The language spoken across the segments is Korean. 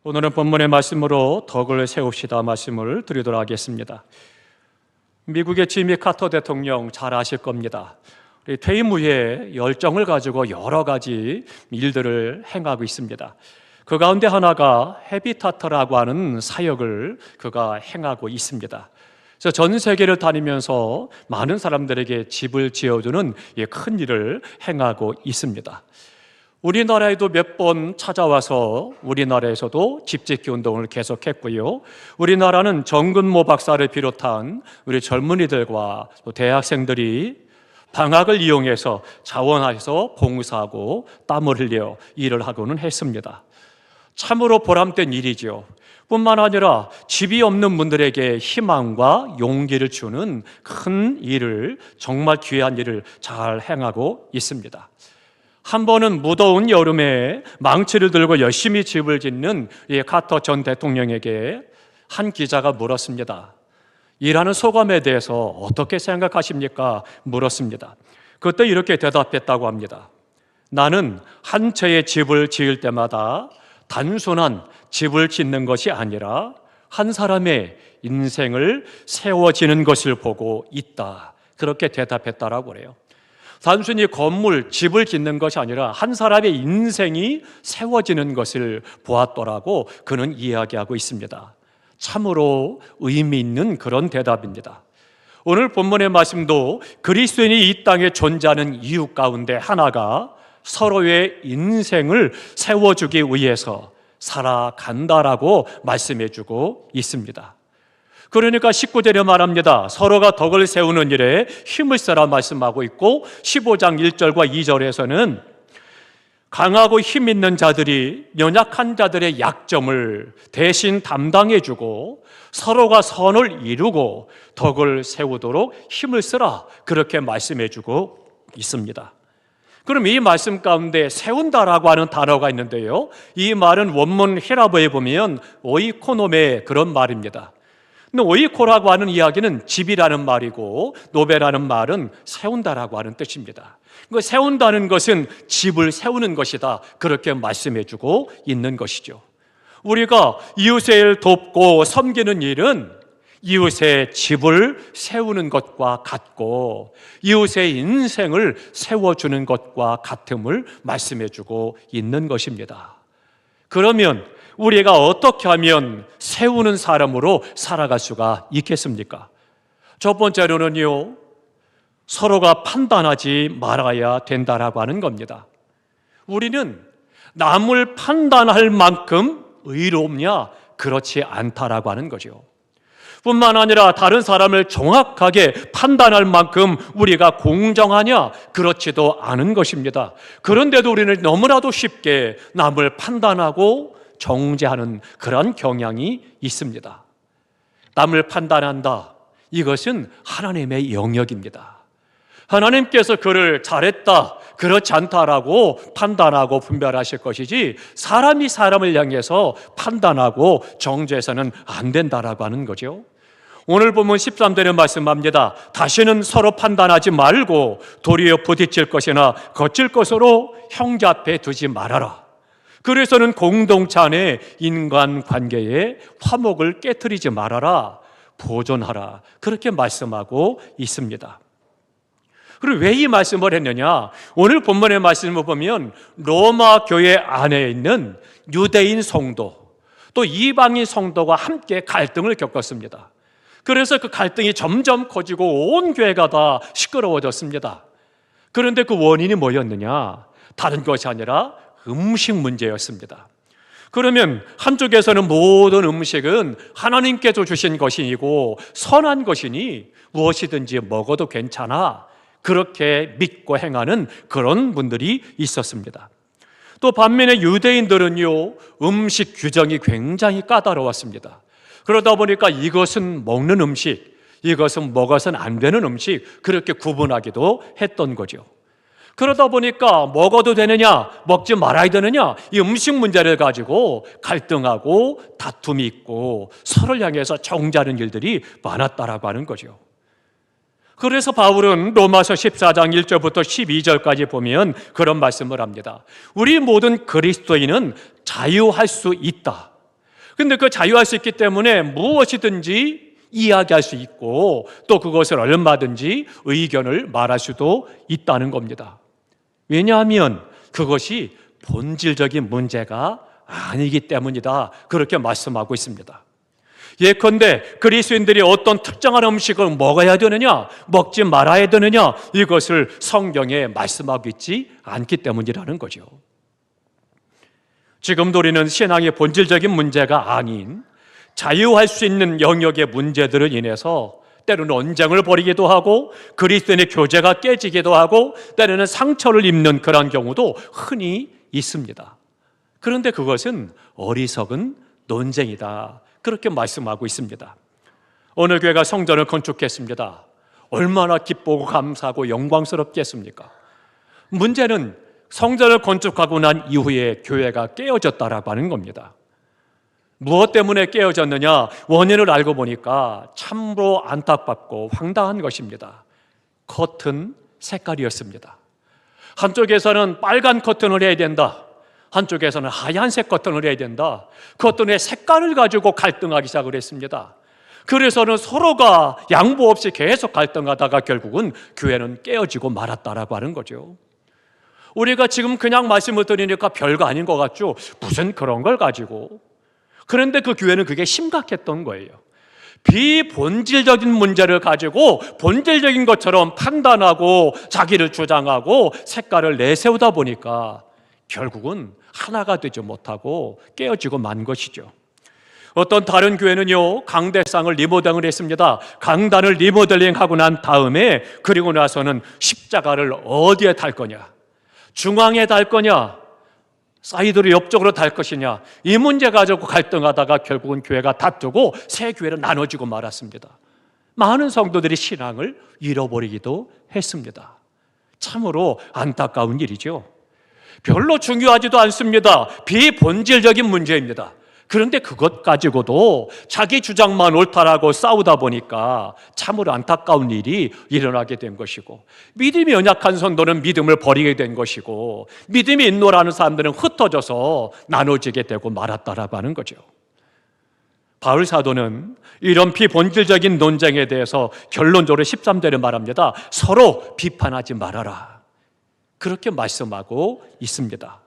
오늘은 본문의 말씀으로 덕을 세웁시다 말씀을 드리도록 하겠습니다. 미국의 지미 카터 대통령 잘 아실 겁니다. 퇴임 후에 열정을 가지고 여러 가지 일들을 행하고 있습니다. 그 가운데 하나가 헤비타트라고 하는 사역을 그가 행하고 있습니다. 그래서 전 세계를 다니면서 많은 사람들에게 집을 지어주는 큰 일을 행하고 있습니다. 우리나라에도 몇 번 찾아와서 우리나라에서도 집짓기 운동을 계속했고요. 우리나라는 정근모 박사를 비롯한 우리 젊은이들과 또 대학생들이 방학을 이용해서 자원해서 봉사하고 땀을 흘려 일을 하고는 했습니다. 참으로 보람된 일이죠. 뿐만 아니라 집이 없는 분들에게 희망과 용기를 주는 큰 일을, 정말 귀한 일을 잘 행하고 있습니다. 한 번은 무더운 여름에 망치를 들고 열심히 집을 짓는 카터 전 대통령에게 한 기자가 물었습니다. 일하는 소감에 대해서 어떻게 생각하십니까? 물었습니다. 그때 이렇게 대답했다고 합니다. 나는 한 채의 집을 지을 때마다 단순한 집을 짓는 것이 아니라 한 사람의 인생을 세워지는 것을 보고 있다. 그렇게 대답했다라고 그래요. 단순히 건물, 집을 짓는 것이 아니라 한 사람의 인생이 세워지는 것을 보았더라고 그는 이야기하고 있습니다. 참으로 의미 있는 그런 대답입니다. 오늘 본문의 말씀도 그리스도인이 이 땅에 존재하는 이유 가운데 하나가 서로의 인생을 세워주기 위해서 살아간다라고 말씀해주고 있습니다. 그러니까 19절에 말합니다. 서로가 덕을 세우는 일에 힘을 써라 말씀하고 있고 15장 1절과 2절에서는 강하고 힘 있는 자들이 연약한 자들의 약점을 대신 담당해주고 서로가 선을 이루고 덕을 세우도록 힘을 쓰라 그렇게 말씀해주고 있습니다. 그럼 이 말씀 가운데 세운다라고 하는 단어가 있는데요, 이 말은 원문 히라보에 보면 오이코노메 그런 말입니다. 근데 오이코라고 하는 이야기는 집이라는 말이고 노베라는 말은 세운다라고 하는 뜻입니다. 세운다는 것은 집을 세우는 것이다 그렇게 말씀해주고 있는 것이죠. 우리가 이웃을 돕고 섬기는 일은 이웃의 집을 세우는 것과 같고 이웃의 인생을 세워주는 것과 같음을 말씀해주고 있는 것입니다. 그러면 우리가 어떻게 하면 세우는 사람으로 살아갈 수가 있겠습니까? 첫 번째로는요, 서로가 판단하지 말아야 된다라고 하는 겁니다. 우리는 남을 판단할 만큼 의롭냐? 그렇지 않다라고 하는 거죠. 뿐만 아니라 다른 사람을 정확하게 판단할 만큼 우리가 공정하냐? 그렇지도 않은 것입니다. 그런데도 우리는 너무나도 쉽게 남을 판단하고 정죄하는 그런 경향이 있습니다. 남을 판단한다. 이것은 하나님의 영역입니다. 하나님께서 그를 잘했다, 그렇지 않다라고 판단하고 분별하실 것이지 사람이 사람을 향해서 판단하고 정죄해서는 안 된다라고 하는 거죠. 오늘 보면 13절에 말씀합니다. 다시는 서로 판단하지 말고 도리어 부딪힐 것이나 거칠 것으로 형제 앞에 두지 말아라. 그래서는 공동체 안에 인간관계에 화목을 깨트리지 말아라, 보존하라 그렇게 말씀하고 있습니다. 그리고 왜 이 말씀을 했느냐? 오늘 본문의 말씀을 보면 로마 교회 안에 있는 유대인 성도 또 이방인 성도가 함께 갈등을 겪었습니다. 그래서 그 갈등이 점점 커지고 온 교회가 다 시끄러워졌습니다. 그런데 그 원인이 뭐였느냐? 다른 것이 아니라 음식 문제였습니다. 그러면 한쪽에서는 모든 음식은 하나님께서 주신 것이고 선한 것이니 무엇이든지 먹어도 괜찮아 그렇게 믿고 행하는 그런 분들이 있었습니다. 또 반면에 유대인들은요, 음식 규정이 굉장히 까다로웠습니다. 그러다 보니까 이것은 먹는 음식, 이것은 먹어서는 안 되는 음식 그렇게 구분하기도 했던 거죠. 그러다 보니까 먹어도 되느냐 먹지 말아야 되느냐 이 음식 문제를 가지고 갈등하고 다툼이 있고 서로를 향해서 정죄하는 일들이 많았다라고 하는 거죠. 그래서 바울은 로마서 14장 1절부터 12절까지 보면 그런 말씀을 합니다. 우리 모든 그리스도인은 자유할 수 있다. 근데 그 자유할 수 있기 때문에 무엇이든지 이야기할 수 있고 또 그것을 얼마든지 의견을 말할 수도 있다는 겁니다. 왜냐하면 그것이 본질적인 문제가 아니기 때문이다. 그렇게 말씀하고 있습니다. 예컨대 그리스도인들이 어떤 특정한 음식을 먹어야 되느냐, 먹지 말아야 되느냐, 이것을 성경에 말씀하고 있지 않기 때문이라는 거죠. 지금도 우리는 신앙의 본질적인 문제가 아닌 자유할 수 있는 영역의 문제들을 인해서 때로는 언쟁을 벌이기도 하고 그리스도인의 교제가 깨지기도 하고 때로는 상처를 입는 그런 경우도 흔히 있습니다. 그런데 그것은 어리석은 논쟁이다. 그렇게 말씀하고 있습니다. 어느 교회가 성전을 건축했습니다. 얼마나 기쁘고 감사하고 영광스럽겠습니까? 문제는 성전을 건축하고 난 이후에 교회가 깨어졌다라고 하는 겁니다. 무엇 때문에 깨어졌느냐? 원인을 알고 보니까 참으로 안타깝고 황당한 것입니다. 커튼 색깔이었습니다. 한쪽에서는 빨간 커튼을 해야 된다. 한쪽에서는 하얀색 커튼을 해야 된다. 커튼의 색깔을 가지고 갈등하기 시작을 했습니다. 그래서는 서로가 양보 없이 계속 갈등하다가 결국은 교회는 깨어지고 말았다라고 하는 거죠. 우리가 지금 그냥 말씀을 드리니까 별거 아닌 것 같죠? 무슨 그런 걸 가지고. 그런데 그 교회는 그게 심각했던 거예요. 비본질적인 문제를 가지고 본질적인 것처럼 판단하고 자기를 주장하고 색깔을 내세우다 보니까 결국은 하나가 되지 못하고 깨어지고 만 것이죠. 어떤 다른 교회는요, 강대상을 리모델링을 했습니다. 강단을 리모델링하고 난 다음에 그리고 나서는 십자가를 어디에 달 거냐, 중앙에 달 거냐, 사이드로 옆쪽으로 달 것이냐, 이 문제 가지고 갈등하다가 결국은 교회가 다투고 새 교회로 나눠지고 말았습니다. 많은 성도들이 신앙을 잃어버리기도 했습니다. 참으로 안타까운 일이죠. 별로 중요하지도 않습니다. 비본질적인 문제입니다. 그런데 그것 가지고도 자기 주장만 옳다라고 싸우다 보니까 참으로 안타까운 일이 일어나게 된 것이고, 믿음이 연약한 성도는 믿음을 버리게 된 것이고, 믿음이 있노라는 사람들은 흩어져서 나눠지게 되고 말았다라고 하는 거죠. 바울 사도는 이런 비본질적인 논쟁에 대해서 결론적으로 13절에 말합니다. 서로 비판하지 말아라. 그렇게 말씀하고 있습니다.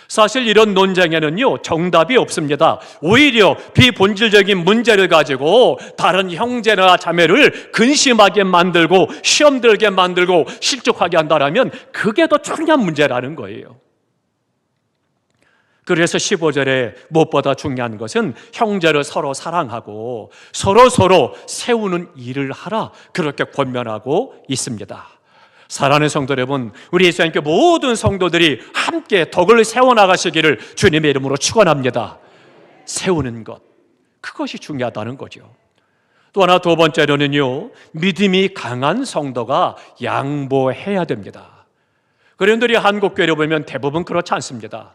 사실 이런 논쟁에는요, 정답이 없습니다. 오히려 비본질적인 문제를 가지고 다른 형제나 자매를 근심하게 만들고 시험 들게 만들고 실족하게 한다면 그게 더 중요한 문제라는 거예요. 그래서 15절에 무엇보다 중요한 것은 형제를 서로 사랑하고 서로 세우는 일을 하라, 그렇게 권면하고 있습니다. 사랑하는 성도 여러분, 우리 예수님께 모든 성도들이 함께 덕을 세워나가시기를 주님의 이름으로 축원합니다. 세우는 것, 그것이 중요하다는 거죠. 또 하나, 두 번째로는요, 믿음이 강한 성도가 양보해야 됩니다. 그런데 우리 한국교회를 보면 대부분 그렇지 않습니다.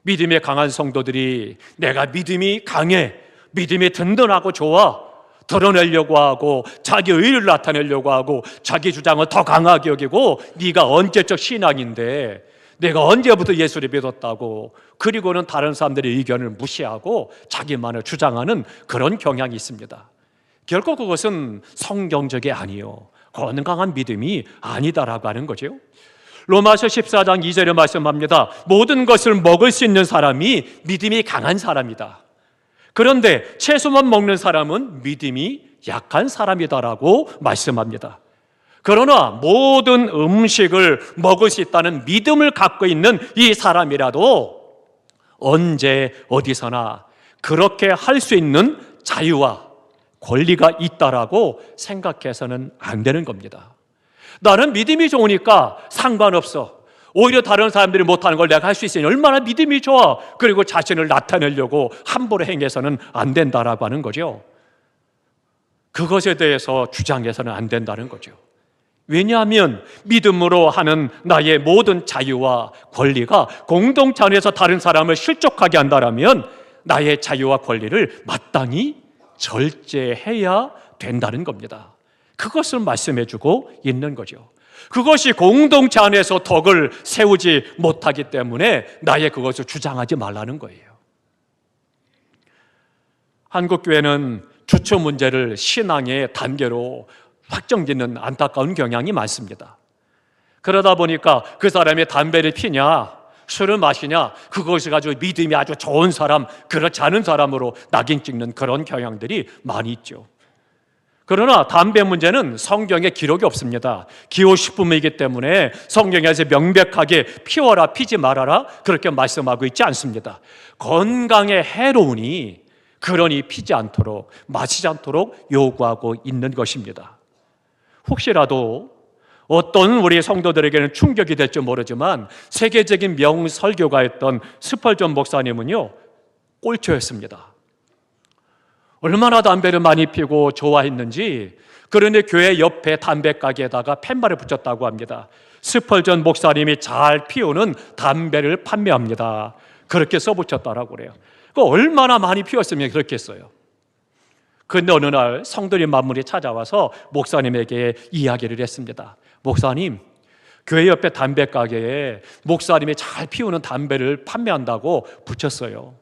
믿음이 강한 성도들이 내가 믿음이 강해, 믿음이 든든하고 좋아, 드러내려고 하고 자기 의를 나타내려고 하고 자기 주장을 더 강하게 여기고 네가 언제적 신앙인데, 내가 언제부터 예수를 믿었다고, 그리고는 다른 사람들의 의견을 무시하고 자기만을 주장하는 그런 경향이 있습니다. 결코 그것은 성경적이 아니요, 건강한 믿음이 아니다라고 하는 거죠. 로마서 14장 2절에 말씀합니다. 모든 것을 먹을 수 있는 사람이 믿음이 강한 사람이다. 그런데 채소만 먹는 사람은 믿음이 약한 사람이다라고 말씀합니다. 그러나 모든 음식을 먹을 수 있다는 믿음을 갖고 있는 이 사람이라도 언제 어디서나 그렇게 할 수 있는 자유와 권리가 있다라고 생각해서는 안 되는 겁니다. 나는 믿음이 좋으니까 상관없어, 오히려 다른 사람들이 못하는 걸 내가 할 수 있으니 얼마나 믿음이 좋아, 그리고 자신을 나타내려고 함부로 행해서는 안 된다라고 하는 거죠. 그것에 대해서 주장해서는 안 된다는 거죠. 왜냐하면 믿음으로 하는 나의 모든 자유와 권리가 공동체 안에서 다른 사람을 실족하게 한다면 나의 자유와 권리를 마땅히 절제해야 된다는 겁니다. 그것을 말씀해주고 있는 거죠. 그것이 공동체 안에서 덕을 세우지 못하기 때문에 나의 그것을 주장하지 말라는 거예요. 한국 교회는 주처 문제를 신앙의 단계로 확정짓는 안타까운 경향이 많습니다. 그러다 보니까 그 사람이 담배를 피냐 술을 마시냐 그것을 가지고 믿음이 아주 좋은 사람, 그렇지 않은 사람으로 낙인 찍는 그런 경향들이 많이 있죠. 그러나 담배 문제는 성경에 기록이 없습니다. 기호식품이기 때문에 성경에서 명백하게 피워라 피지 말아라 그렇게 말씀하고 있지 않습니다. 건강에 해로우니 그러니 피지 않도록 마시지 않도록 요구하고 있는 것입니다. 혹시라도 어떤 우리 성도들에게는 충격이 될지 모르지만 세계적인 명설교가였던 스펄전 목사님은요 꼴초였습니다. 얼마나 담배를 많이 피고 좋아했는지 그런데 교회 옆에 담배 가게에다가 팻말을 붙였다고 합니다. 스펄전 목사님이 잘 피우는 담배를 판매합니다. 그렇게 써붙였다라고 그래요. 얼마나 많이 피웠으면 그렇겠어요. 그런데 어느 날 성도님 만물이 찾아와서 목사님에게 이야기를 했습니다. 목사님, 교회 옆에 담배 가게에 목사님이 잘 피우는 담배를 판매한다고 붙였어요.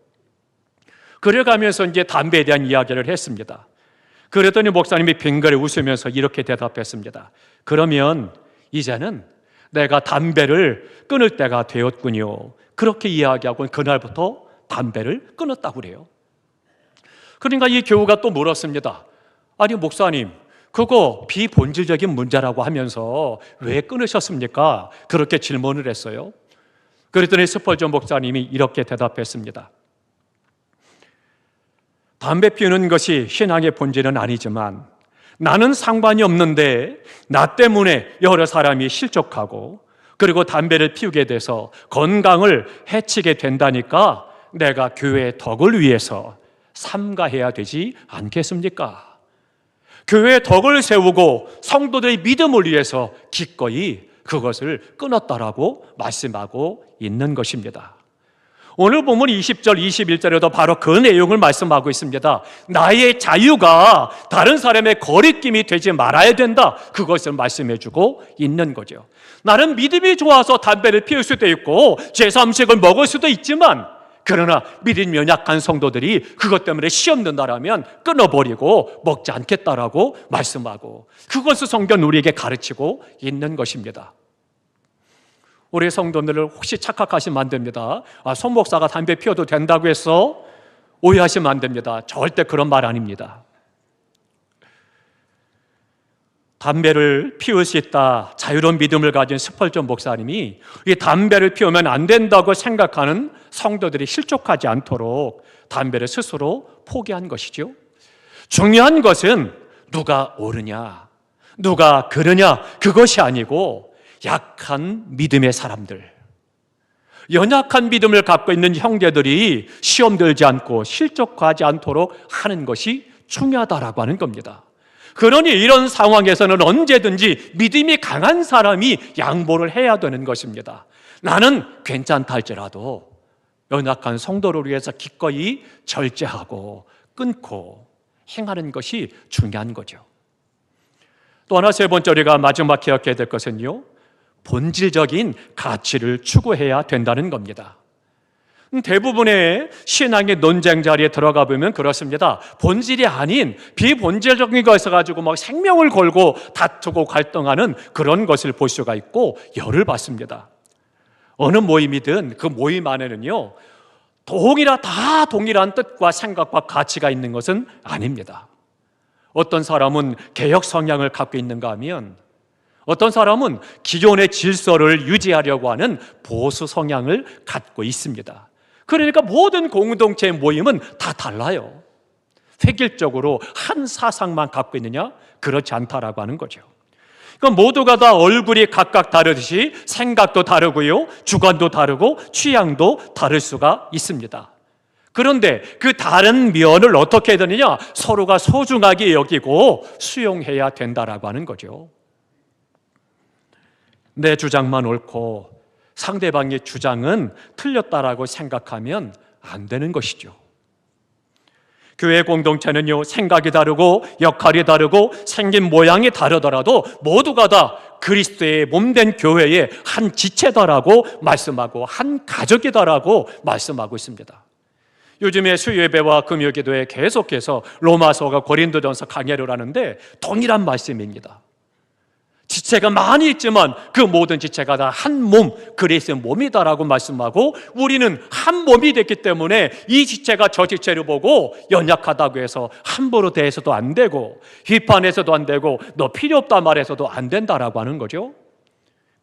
그래가면서 이제 담배에 대한 이야기를 했습니다. 그랬더니 목사님이 빙그레 웃으면서 이렇게 대답했습니다. 그러면 이제는 내가 담배를 끊을 때가 되었군요. 그렇게 이야기하고 그날부터 담배를 끊었다고 그래요. 그러니까 이 교우가 또 물었습니다. 아니 목사님, 그거 비본질적인 문제라고 하면서 왜 끊으셨습니까? 그렇게 질문을 했어요. 그랬더니 스펄전 목사님이 이렇게 대답했습니다. 담배 피우는 것이 신앙의 본질은 아니지만 나는 상관이 없는데 나 때문에 여러 사람이 실족하고 그리고 담배를 피우게 돼서 건강을 해치게 된다니까 내가 교회의 덕을 위해서 삼가해야 되지 않겠습니까? 교회의 덕을 세우고 성도들의 믿음을 위해서 기꺼이 그것을 끊었다라고 말씀하고 있는 것입니다. 오늘 보면 20절, 21절에도 바로 그 내용을 말씀하고 있습니다. 나의 자유가 다른 사람의 거리낌이 되지 말아야 된다. 그것을 말씀해주고 있는 거죠. 나는 믿음이 좋아서 담배를 피울 수도 있고 제3식을 먹을 수도 있지만 그러나 믿음이 연약한 성도들이 그것 때문에 시험 든다라면 끊어버리고 먹지 않겠다라고 말씀하고 그것을 성경 우리에게 가르치고 있는 것입니다. 우리 성도들을 혹시 착각하시면 안 됩니다. 손 목사가 담배 피워도 된다고 해서 오해하시면 안 됩니다. 절대 그런 말 아닙니다. 담배를 피울 수 있다 자유로운 믿음을 가진 스펄전 목사님이 이 담배를 피우면 안 된다고 생각하는 성도들이 실족하지 않도록 담배를 스스로 포기한 것이죠. 중요한 것은 누가 옳으냐 누가 그르냐 그것이 아니고 약한 믿음의 사람들, 연약한 믿음을 갖고 있는 형제들이 시험 들지 않고 실족하지 않도록 하는 것이 중요하다라고 하는 겁니다. 그러니 이런 상황에서는 언제든지 믿음이 강한 사람이 양보를 해야 되는 것입니다. 나는 괜찮다 할지라도 연약한 성도를 위해서 기꺼이 절제하고 끊고 행하는 것이 중요한 거죠. 또 하나 세 번째 우리가 마지막 기억해야 될 것은요, 본질적인 가치를 추구해야 된다는 겁니다. 대부분의 신앙의 논쟁 자리에 들어가 보면 그렇습니다. 본질이 아닌 비본질적인 것을 가지고 막 생명을 걸고 다투고 갈등하는 그런 것을 볼 수가 있고 열을 받습니다. 어느 모임이든 그 모임 안에는요, 다 동일한 뜻과 생각과 가치가 있는 것은 아닙니다. 어떤 사람은 개혁 성향을 갖고 있는가 하면 어떤 사람은 기존의 질서를 유지하려고 하는 보수 성향을 갖고 있습니다. 그러니까 모든 공동체 모임은 다 달라요. 획일적으로 한 사상만 갖고 있느냐? 그렇지 않다라고 하는 거죠. 그러니까 모두가 다 얼굴이 각각 다르듯이 생각도 다르고요, 주관도 다르고 취향도 다를 수가 있습니다. 그런데 그 다른 면을 어떻게 해야 되느냐? 서로가 소중하게 여기고 수용해야 된다라고 하는 거죠. 내 주장만 옳고 상대방의 주장은 틀렸다라고 생각하면 안 되는 것이죠. 교회 공동체는요, 생각이 다르고 역할이 다르고 생긴 모양이 다르더라도 모두가 다 그리스도의 몸된 교회의 한 지체다라고 말씀하고 한 가족이다라고 말씀하고 있습니다. 요즘에 수요예배와 금요기도에 계속해서 로마서가 고린도전서 강해를 하는데 동일한 말씀입니다. 지체가 많이 있지만 그 모든 지체가 다 한 몸, 그리스도의 몸이다라고 말씀하고, 우리는 한 몸이 됐기 때문에 이 지체가 저 지체를 보고 연약하다고 해서 함부로 대해서도 안 되고, 비판해서도 안 되고, 너 필요 없다 말해서도 안 된다라고 하는 거죠.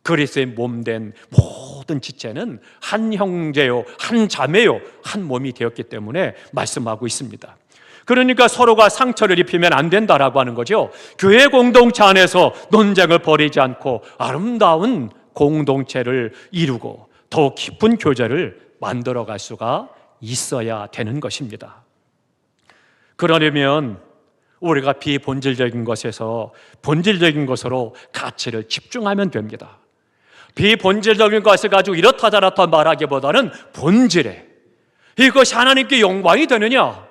그리스도의 몸된 모든 지체는 한 형제요, 한 자매요, 한 몸이 되었기 때문에 말씀하고 있습니다. 그러니까 서로가 상처를 입히면 안 된다라고 하는 거죠. 교회 공동체 안에서 논쟁을 벌이지 않고 아름다운 공동체를 이루고 더 깊은 교제를 만들어갈 수가 있어야 되는 것입니다. 그러려면 우리가 비본질적인 것에서 본질적인 것으로 가치를 집중하면 됩니다. 비본질적인 것을 가지고 이렇다 저렇다 말하기보다는 본질에, 이것이 하나님께 영광이 되느냐,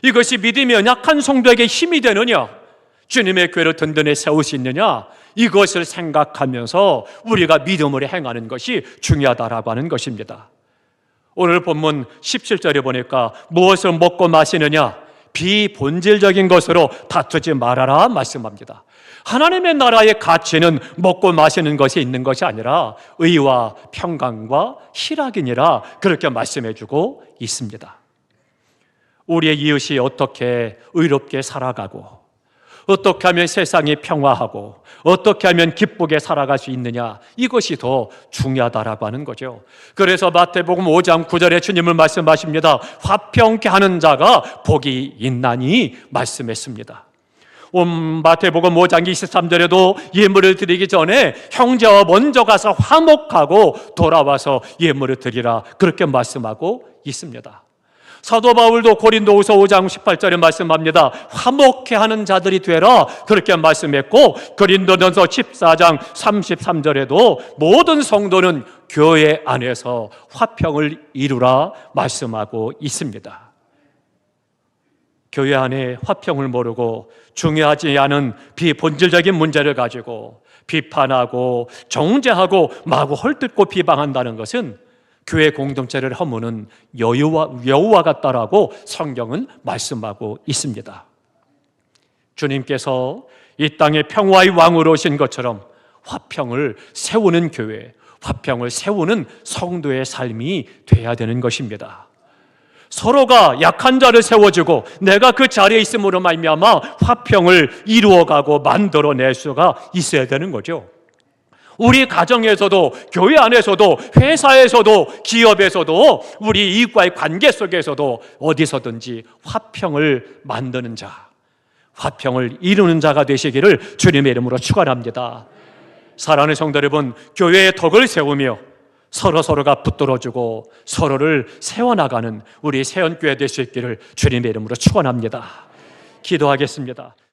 이것이 믿음이 연약한 성도에게 힘이 되느냐, 주님의 교회를 든든히 세울 수 있느냐, 이것을 생각하면서 우리가 믿음으로 행하는 것이 중요하다라고 하는 것입니다. 오늘 본문 17절에 보니까 무엇을 먹고 마시느냐, 비본질적인 것으로 다투지 말아라 말씀합니다. 하나님의 나라의 가치는 먹고 마시는 것이 있는 것이 아니라 의와 평강과 희락이니라, 그렇게 말씀해주고 있습니다. 우리의 이웃이 어떻게 의롭게 살아가고, 어떻게 하면 세상이 평화하고, 어떻게 하면 기쁘게 살아갈 수 있느냐, 이것이 더 중요하다라고 하는 거죠. 그래서 마태복음 5장 9절에 주님을 말씀하십니다. 화평케 하는 자가 복이 있나니 말씀했습니다. 마태복음 5장 23절에도 예물을 드리기 전에 형제와 먼저 가서 화목하고 돌아와서 예물을 드리라, 그렇게 말씀하고 있습니다. 사도 바울도 고린도후서 5장 18절에 말씀합니다. 화목케 하는 자들이 되라, 그렇게 말씀했고, 고린도전서 14장 33절에도 모든 성도는 교회 안에서 화평을 이루라 말씀하고 있습니다. 교회 안에 화평을 모르고 중요하지 않은 비본질적인 문제를 가지고 비판하고 정죄하고 마구 헐뜯고 비방한다는 것은 교회 공동체를 허무는 여우와 같다라고 성경은 말씀하고 있습니다. 주님께서 이 땅에 평화의 왕으로 오신 것처럼 화평을 세우는 교회, 화평을 세우는 성도의 삶이 돼야 되는 것입니다. 서로가 약한 자를 세워주고 내가 그 자리에 있음으로 말미암아 화평을 이루어가고 만들어낼 수가 있어야 되는 거죠. 우리 가정에서도, 교회 안에서도, 회사에서도, 기업에서도, 우리 이웃과의 관계 속에서도 어디서든지 화평을 만드는 자, 화평을 이루는 자가 되시기를 주님의 이름으로 축원합니다. 사랑하는 성도 여러분, 교회의 덕을 세우며 서로가 붙들어주고 서로를 세워나가는 우리 세연교회 될 수 있기를 주님의 이름으로 축원합니다. 기도하겠습니다.